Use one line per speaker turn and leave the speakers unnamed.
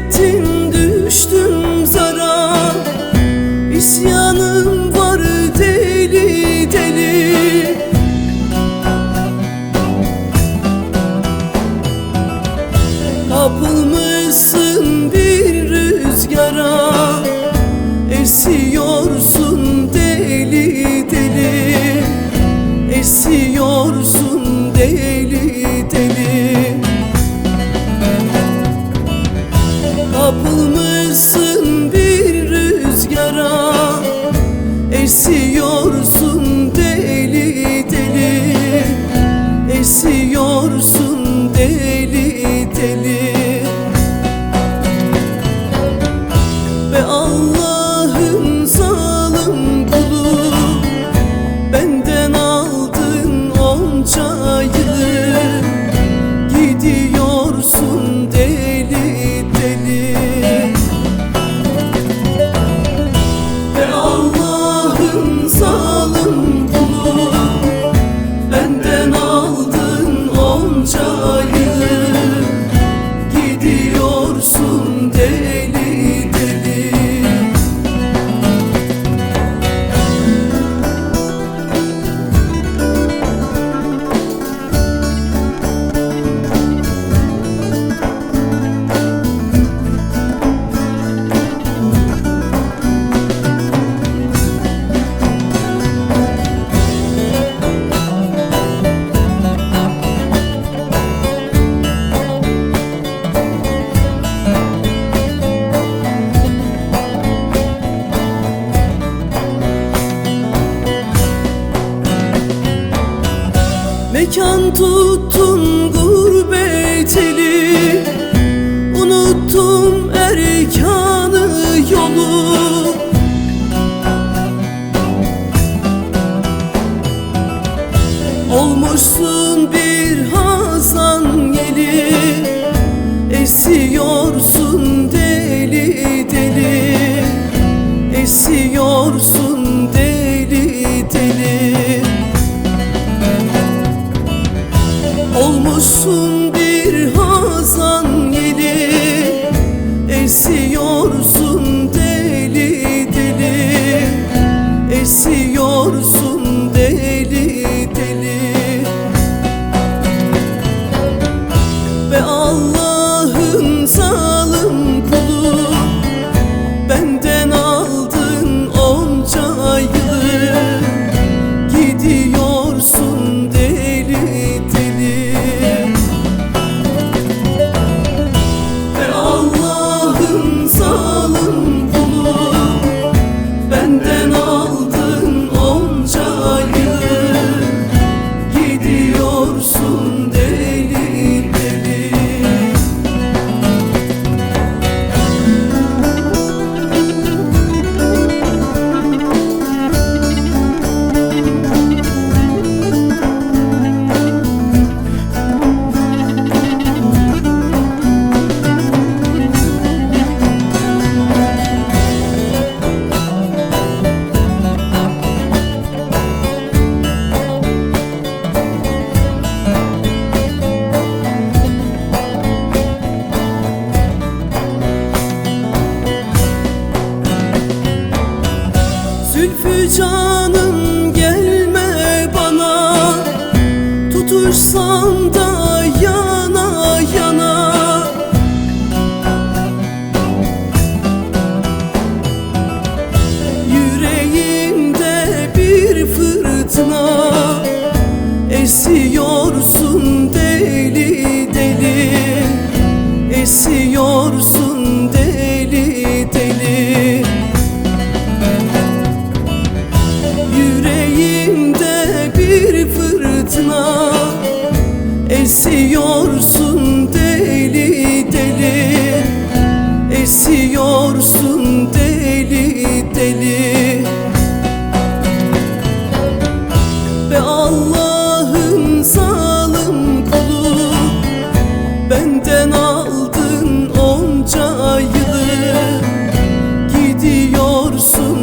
ettim, düştüm zara. İsyanım var deli deli. Kapılmışsın bir rüzgara, esiyorsun deli deli. Esiyorsun deli deli. Kapılmışsın bir rüzgara, esiyorsun deli deli. Esiyorsun deli deli. Ve Allah'ın zalim kulu, benden aldın onca yılı. Gidiyorsun deli deli. Ve Allah'ın zalim kulu, benden aldın onca yılı. Gidiyorsun deli deli. Mekan tuttum gurbet eli, unuttum erkanı yolu. Olmuşsun bir hazan yeli, esiyorsun deli deli. Esiyorsun deli deli. Olmuşsun bir hazan yeli, esiyorsun deli deli. Esiyorsun deli deli. Ve Allah'ın zalim kulu, benden aldın onca yılı. Gidiyorsun deli deli. Ve Allah'ın zalim kulu, benden aldın onca yılı. Gidiyorsun deli deli. Zülfü canım gelme bana, tutuşsam da yana yana. Yüreğimde bir fırtına, esiyorsun deli deli. Esiyorsun deli deli. Yüreğimde bir fırtına, esiyorsun deli deli. Esiyorsun deli deli. Ve Allah'ın zalim kulu, benden aldın onca yılı. Gidiyorsun